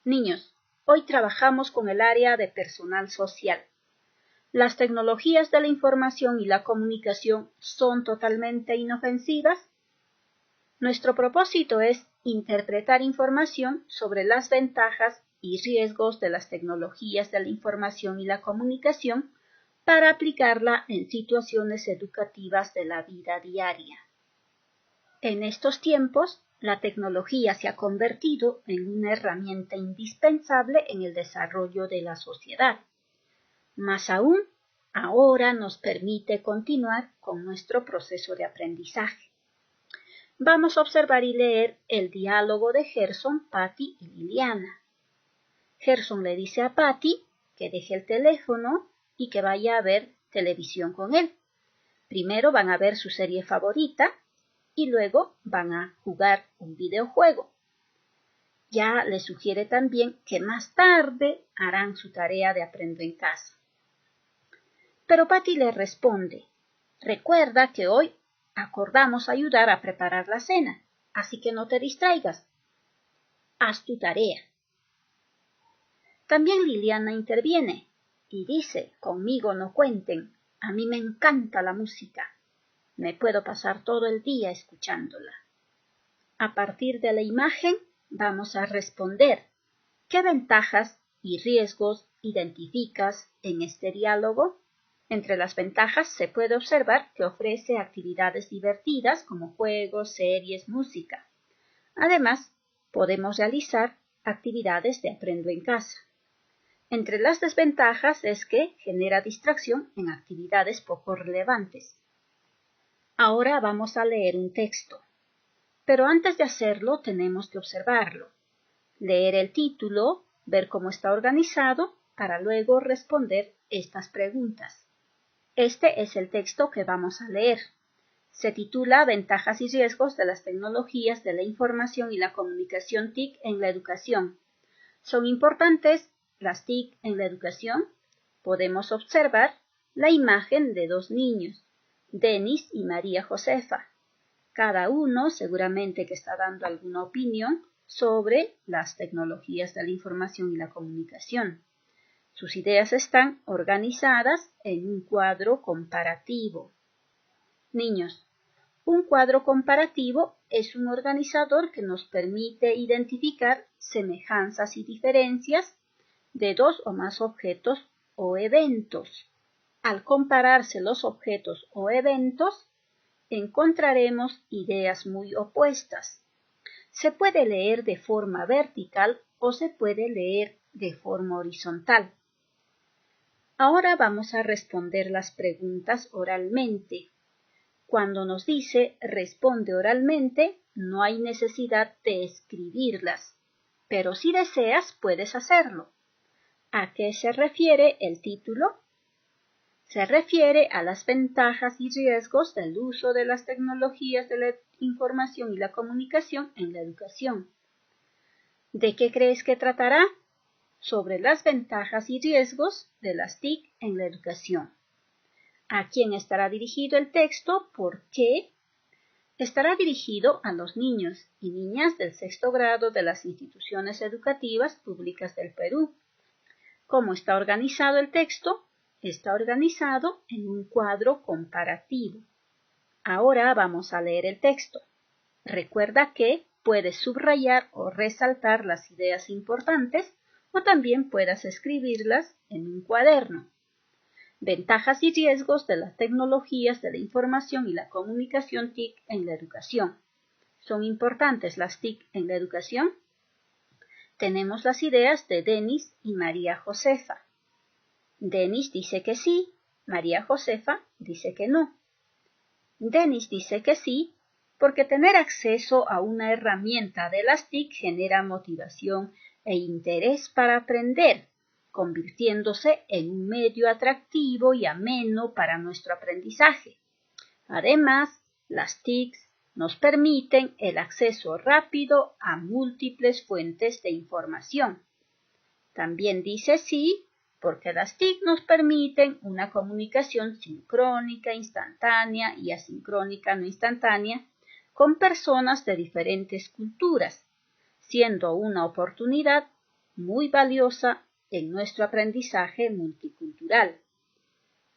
Niños, hoy trabajamos con el área de personal social. ¿Las tecnologías de la información y la comunicación son totalmente inofensivas? Nuestro propósito es interpretar información sobre las ventajas y riesgos de las tecnologías de la información y la comunicación para aplicarla en situaciones educativas de la vida diaria. En estos tiempos, la tecnología se ha convertido en una herramienta indispensable en el desarrollo de la sociedad. Más aún, ahora nos permite continuar con nuestro proceso de aprendizaje. Vamos a observar y leer el diálogo de Gerson, Patty y Liliana. Gerson le dice a Patty que deje el teléfono y que vaya a ver televisión con él. Primero van a ver su serie favorita y luego van a jugar un videojuego. Ya le sugiere también que más tarde harán su tarea de aprender en casa. Pero Patty le responde: recuerda que hoy acordamos ayudar a preparar la cena, así que no te distraigas. Haz tu tarea. También Liliana interviene y dice: conmigo no cuenten, a mí me encanta la música. Me puedo pasar todo el día escuchándola. A partir de la imagen vamos a responder: ¿qué ventajas y riesgos identificas en este diálogo? Entre las ventajas se puede observar que ofrece actividades divertidas como juegos, series, música. Además, podemos realizar actividades de aprendo en casa. Entre las desventajas es que genera distracción en actividades poco relevantes. Ahora vamos a leer un texto, pero antes de hacerlo tenemos que observarlo, leer el título, ver cómo está organizado, para luego responder estas preguntas. Este es el texto que vamos a leer. Se titula Ventajas y riesgos de las tecnologías de la información y la comunicación TIC en la educación. ¿Son importantes las TIC en la educación? Podemos observar la imagen de dos niños, Denis y María Josefa. Cada uno seguramente que está dando alguna opinión sobre las tecnologías de la información y la comunicación. Sus ideas están organizadas en un cuadro comparativo. Niños, un cuadro comparativo es un organizador que nos permite identificar semejanzas y diferencias de dos o más objetos o eventos. Al compararse los objetos o eventos, encontraremos ideas muy opuestas. Se puede leer de forma vertical o se puede leer de forma horizontal. Ahora vamos a responder las preguntas oralmente. Cuando nos dice responde oralmente, no hay necesidad de escribirlas, pero si deseas puedes hacerlo. ¿A qué se refiere el título? Se refiere a las ventajas y riesgos del uso de las tecnologías de la información y la comunicación en la educación. ¿De qué crees que tratará? Sobre las ventajas y riesgos de las TIC en la educación. ¿A quién estará dirigido el texto? ¿Por qué? Estará dirigido a los niños y niñas del sexto grado de las instituciones educativas públicas del Perú. ¿Cómo está organizado el texto? Está organizado en un cuadro comparativo. Ahora vamos a leer el texto. Recuerda que puedes subrayar o resaltar las ideas importantes o también puedas escribirlas en un cuaderno. Ventajas y riesgos de las tecnologías de la información y la comunicación TIC en la educación. ¿Son importantes las TIC en la educación? Tenemos las ideas de Denis y María Josefa. Denis dice que sí, María Josefa dice que no. Denis dice que sí, porque tener acceso a una herramienta de las TIC genera motivación e interés para aprender, convirtiéndose en un medio atractivo y ameno para nuestro aprendizaje. Además, las TIC nos permiten el acceso rápido a múltiples fuentes de información. También dice sí, porque las TIC nos permiten una comunicación sincrónica, instantánea y asincrónica no instantánea con personas de diferentes culturas, siendo una oportunidad muy valiosa en nuestro aprendizaje multicultural.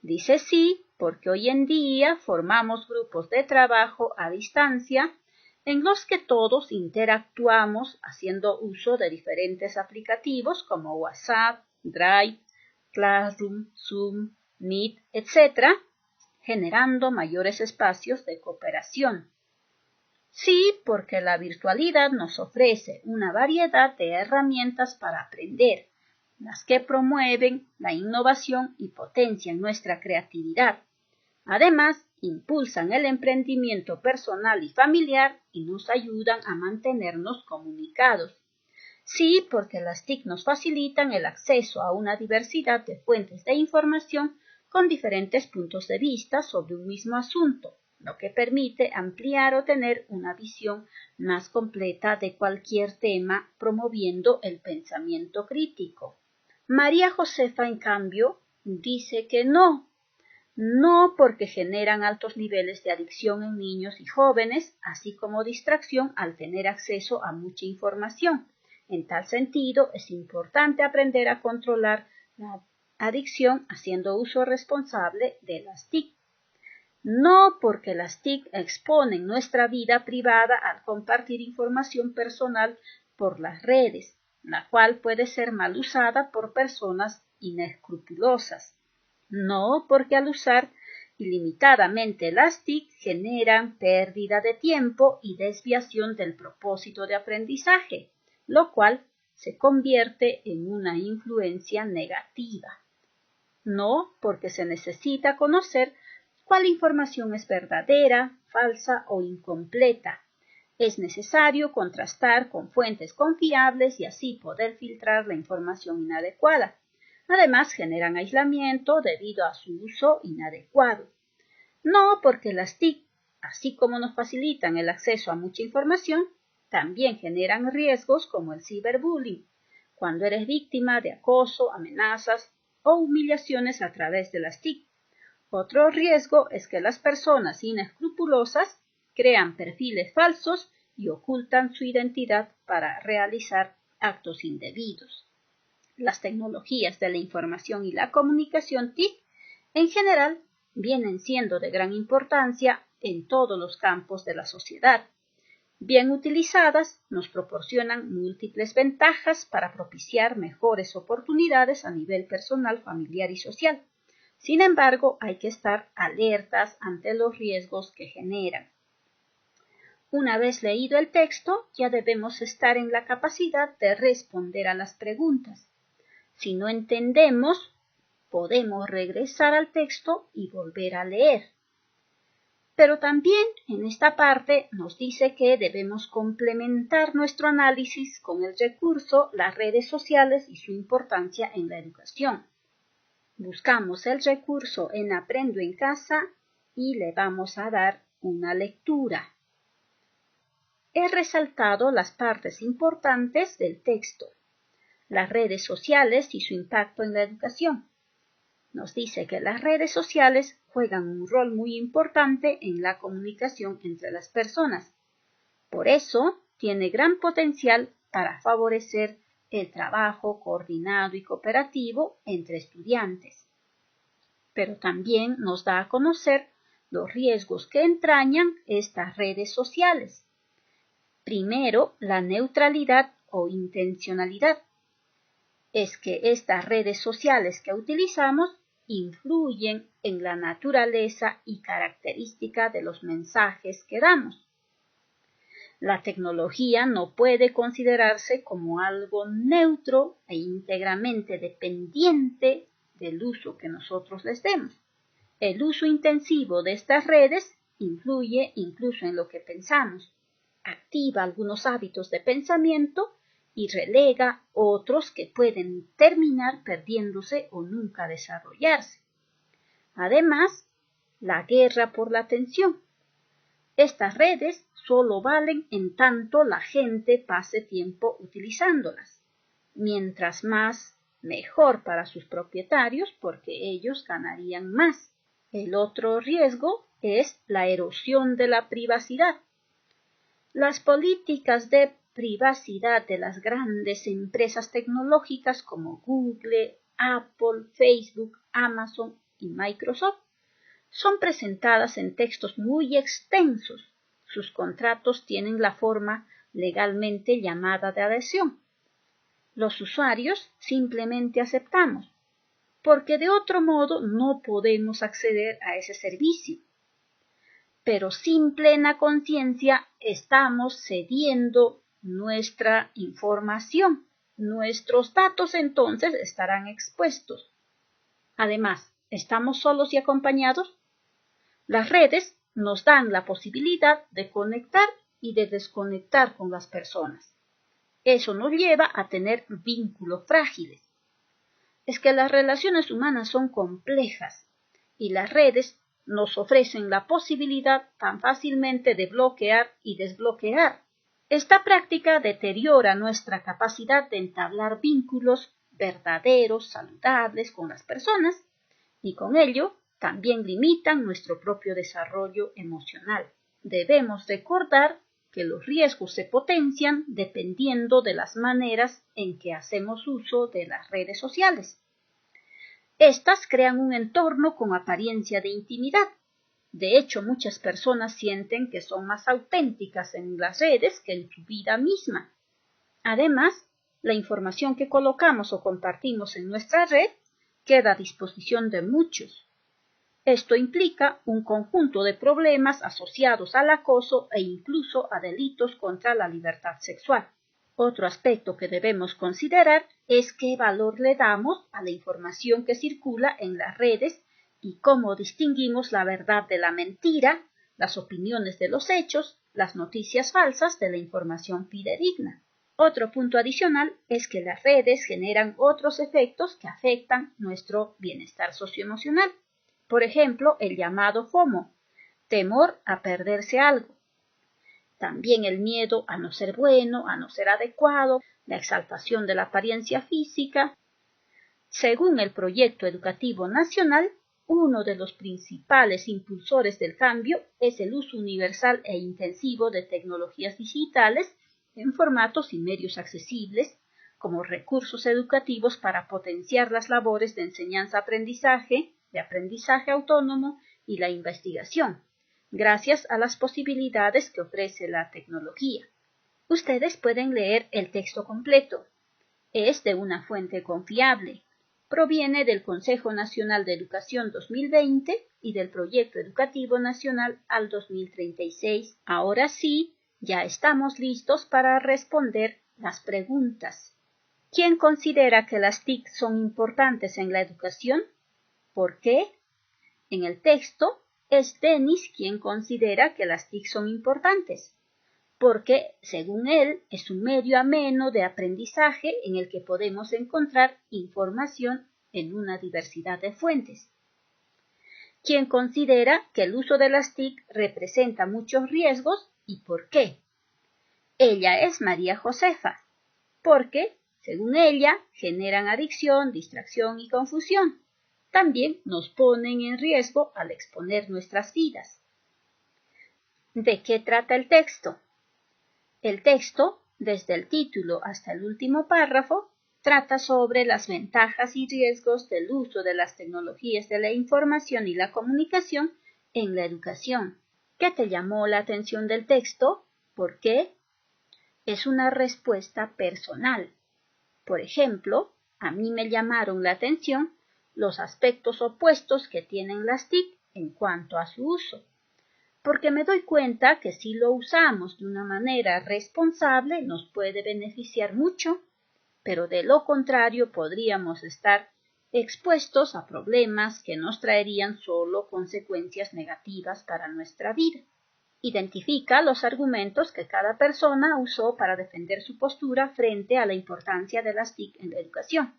Dice sí porque hoy en día formamos grupos de trabajo a distancia en los que todos interactuamos haciendo uso de diferentes aplicativos como WhatsApp, Drive, Classroom, Zoom, Meet, etc., generando mayores espacios de cooperación. Sí, porque la virtualidad nos ofrece una variedad de herramientas para aprender, las que promueven la innovación y potencian nuestra creatividad. Además, impulsan el emprendimiento personal y familiar y nos ayudan a mantenernos comunicados. Sí, porque las TIC nos facilitan el acceso a una diversidad de fuentes de información con diferentes puntos de vista sobre un mismo asunto, lo que permite ampliar o tener una visión más completa de cualquier tema, promoviendo el pensamiento crítico. María Josefa, en cambio, dice que no porque generan altos niveles de adicción en niños y jóvenes, así como distracción al tener acceso a mucha información. En tal sentido, es importante aprender a controlar la adicción haciendo uso responsable de las TIC. No porque las TIC exponen nuestra vida privada al compartir información personal por las redes, la cual puede ser mal usada por personas inescrupulosas. No porque al usar ilimitadamente las TIC generan pérdida de tiempo y desviación del propósito de aprendizaje, lo cual se convierte en una influencia negativa. No porque se necesita conocer cuál información es verdadera, falsa o incompleta. Es necesario contrastar con fuentes confiables y así poder filtrar la información inadecuada. Además, generan aislamiento debido a su uso inadecuado. No porque las TIC, así como nos facilitan el acceso a mucha información, también generan riesgos como el ciberbullying, cuando eres víctima de acoso, amenazas o humillaciones a través de las TIC. Otro riesgo es que las personas inescrupulosas crean perfiles falsos y ocultan su identidad para realizar actos indebidos. Las tecnologías de la información y la comunicación TIC en general vienen siendo de gran importancia en todos los campos de la sociedad. Bien utilizadas, nos proporcionan múltiples ventajas para propiciar mejores oportunidades a nivel personal, familiar y social. Sin embargo, hay que estar alertas ante los riesgos que generan. Una vez leído el texto, ya debemos estar en la capacidad de responder a las preguntas. Si no entendemos, podemos regresar al texto y volver a leer. Pero también en esta parte nos dice que debemos complementar nuestro análisis con el recurso las redes sociales y su importancia en la educación. Buscamos el recurso en Aprendo en Casa y le vamos a dar una lectura. He resaltado las partes importantes del texto, las redes sociales y su impacto en la educación. Nos dice que las redes sociales juegan un rol muy importante en la comunicación entre las personas. Por eso, tiene gran potencial para favorecer el trabajo coordinado y cooperativo entre estudiantes. Pero también nos da a conocer los riesgos que entrañan estas redes sociales. Primero, la neutralidad o intencionalidad. Es que estas redes sociales que utilizamos influyen en la naturaleza y característica de los mensajes que damos. La tecnología no puede considerarse como algo neutro e íntegramente dependiente del uso que nosotros les demos. El uso intensivo de estas redes influye incluso en lo que pensamos, activa algunos hábitos de pensamiento y relega otros que pueden terminar perdiéndose o nunca desarrollarse. Además, la guerra por la atención. Estas redes solo valen en tanto la gente pase tiempo utilizándolas. Mientras más, mejor para sus propietarios porque ellos ganarían más. El otro riesgo es la erosión de la privacidad. Las políticas de privacidad de las grandes empresas tecnológicas como Google, Apple, Facebook, Amazon y Microsoft son presentadas en textos muy extensos. Sus contratos tienen la forma legalmente llamada de adhesión. Los usuarios simplemente aceptamos, porque de otro modo no podemos acceder a ese servicio. Pero sin plena conciencia estamos cediendo nuestra información. Nuestros datos entonces estarán expuestos. Además, ¿estamos solos y acompañados? Las redes nos dan la posibilidad de conectar y de desconectar con las personas. Eso nos lleva a tener vínculos frágiles. Es que las relaciones humanas son complejas y las redes nos ofrecen la posibilidad tan fácilmente de bloquear y desbloquear. Esta práctica deteriora nuestra capacidad de entablar vínculos verdaderos, saludables con las personas y con ello también limitan nuestro propio desarrollo emocional. Debemos recordar que los riesgos se potencian dependiendo de las maneras en que hacemos uso de las redes sociales. Estas crean un entorno con apariencia de intimidad. De hecho, muchas personas sienten que son más auténticas en las redes que en su vida misma. Además, la información que colocamos o compartimos en nuestra red queda a disposición de muchos. Esto implica un conjunto de problemas asociados al acoso e incluso a delitos contra la libertad sexual. Otro aspecto que debemos considerar es qué valor le damos a la información que circula en las redes y cómo distinguimos la verdad de la mentira, las opiniones de los hechos, las noticias falsas de la información fidedigna. Otro punto adicional es que las redes generan otros efectos que afectan nuestro bienestar socioemocional. Por ejemplo, el llamado FOMO, temor a perderse algo. También el miedo a no ser bueno, a no ser adecuado, la exaltación de la apariencia física. Según el Proyecto Educativo Nacional, uno de los principales impulsores del cambio es el uso universal e intensivo de tecnologías digitales en formatos y medios accesibles como recursos educativos para potenciar las labores de enseñanza-aprendizaje, de aprendizaje autónomo y la investigación, gracias a las posibilidades que ofrece la tecnología. Ustedes pueden leer el texto completo. Es de una fuente confiable. Proviene del Consejo Nacional de Educación 2020 y del Proyecto Educativo Nacional al 2036. Ahora sí, ya estamos listos para responder las preguntas. ¿Quién considera que las TIC son importantes en la educación? ¿Por qué? En el texto es Denis quien considera que las TIC son importantes, porque, según él, es un medio ameno de aprendizaje en el que podemos encontrar información en una diversidad de fuentes. Quien considera que el uso de las TIC representa muchos riesgos y por qué. Ella es María Josefa, porque, según ella, generan adicción, distracción y confusión. También nos ponen en riesgo al exponer nuestras vidas. ¿De qué trata el texto? El texto, desde el título hasta el último párrafo, trata sobre las ventajas y riesgos del uso de las tecnologías de la información y la comunicación en la educación. ¿Qué te llamó la atención del texto? ¿Por qué? Es una respuesta personal. Por ejemplo, a mí me llamaron la atención los aspectos opuestos que tienen las TIC en cuanto a su uso, porque me doy cuenta que si lo usamos de una manera responsable nos puede beneficiar mucho, pero de lo contrario podríamos estar expuestos a problemas que nos traerían solo consecuencias negativas para nuestra vida. Identifica los argumentos que cada persona usó para defender su postura frente a la importancia de las TIC en la educación.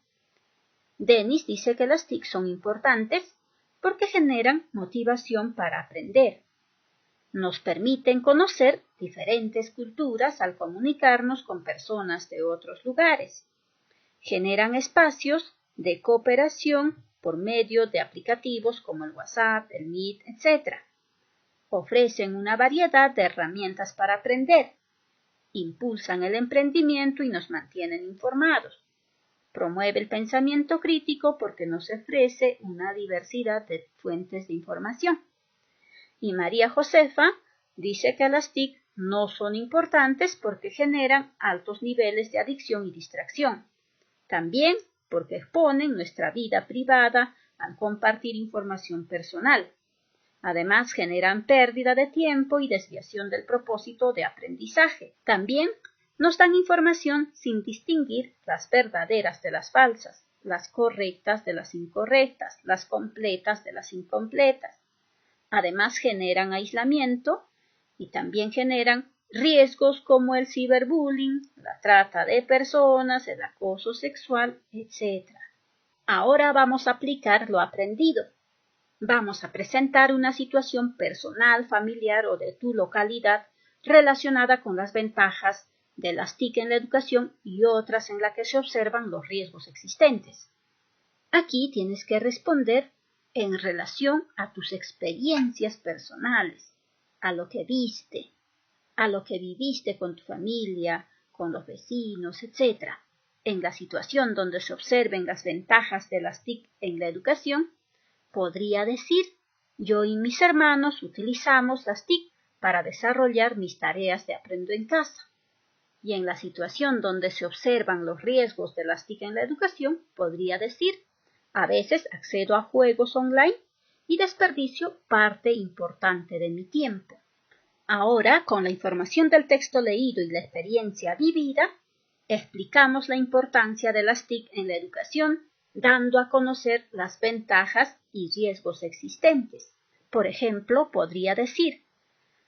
Denis dice que las TIC son importantes porque generan motivación para aprender. Nos permiten conocer diferentes culturas al comunicarnos con personas de otros lugares. Generan espacios de cooperación por medio de aplicativos como el WhatsApp, el Meet, etc. Ofrecen una variedad de herramientas para aprender impulsan el emprendimiento y nos mantienen informados. Promueve el pensamiento crítico porque nos ofrece una diversidad de fuentes de información. Y María Josefa dice que las TIC no son importantes porque generan altos niveles de adicción y distracción. También porque exponen nuestra vida privada al compartir información personal. Además, generan pérdida de tiempo y desviación del propósito de aprendizaje. También nos dan información sin distinguir las verdaderas de las falsas, las correctas de las incorrectas, las completas de las incompletas. Además, generan aislamiento y también generan riesgos como el ciberbullying, la trata de personas, el acoso sexual, etc. Ahora vamos a aplicar lo aprendido. Vamos a presentar una situación personal, familiar o de tu localidad relacionada con las ventajas de las TIC en la educación y otras en las que se observan los riesgos existentes. Aquí tienes que responder en relación a tus experiencias personales, a lo que viste, a lo que viviste con tu familia, con los vecinos, etc. En la situación donde se observen las ventajas de las TIC en la educación, podría decir, yo y mis hermanos utilizamos las TIC para desarrollar mis tareas de aprendo en casa. Y en la situación donde se observan los riesgos de las TIC en la educación, podría decir, a veces accedo a juegos online y desperdicio parte importante de mi tiempo. Ahora, con la información del texto leído y la experiencia vivida, explicamos la importancia de las TIC en la educación, dando a conocer las ventajas y riesgos existentes. Por ejemplo, podría decir,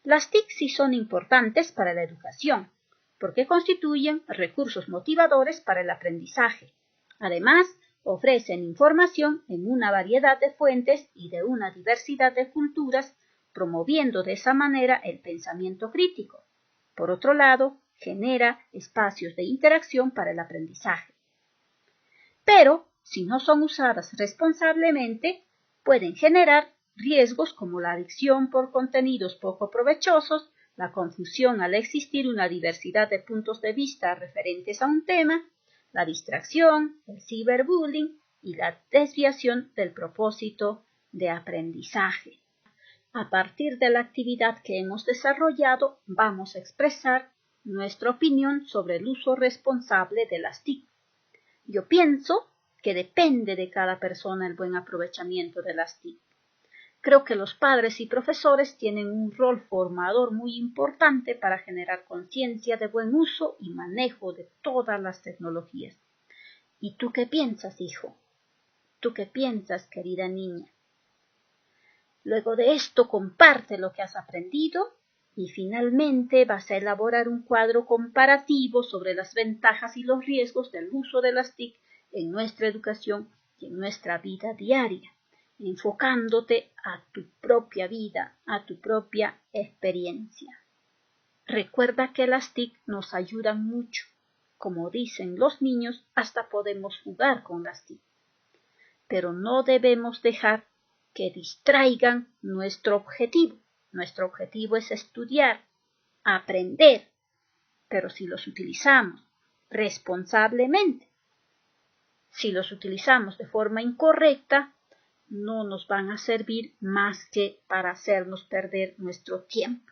las TIC sí son importantes para la educación, porque constituyen recursos motivadores para el aprendizaje. Además, ofrecen información en una variedad de fuentes y de una diversidad de culturas, promoviendo de esa manera el pensamiento crítico. Por otro lado, genera espacios de interacción para el aprendizaje. Pero, si no son usadas responsablemente, pueden generar riesgos como la adicción por contenidos poco provechosos, la confusión al existir una diversidad de puntos de vista referentes a un tema, la distracción, el ciberbullying y la desviación del propósito de aprendizaje. A partir de la actividad que hemos desarrollado, vamos a expresar nuestra opinión sobre el uso responsable de las TIC. Yo pienso que depende de cada persona el buen aprovechamiento de las TIC. Creo que los padres y profesores tienen un rol formador muy importante para generar conciencia de buen uso y manejo de todas las tecnologías. ¿Y tú qué piensas, hijo? ¿Tú qué piensas, querida niña? Luego de esto, comparte lo que has aprendido y finalmente vas a elaborar un cuadro comparativo sobre las ventajas y los riesgos del uso de las TIC en nuestra educación y en nuestra vida diaria, enfocándote a tu propia vida, a tu propia experiencia. Recuerda que las TIC nos ayudan mucho. Como dicen los niños, hasta podemos jugar con las TIC. Pero no debemos dejar que distraigan nuestro objetivo. Nuestro objetivo es estudiar, aprender, pero si los utilizamos responsablemente, si los utilizamos de forma incorrecta, no nos van a servir más que para hacernos perder nuestro tiempo.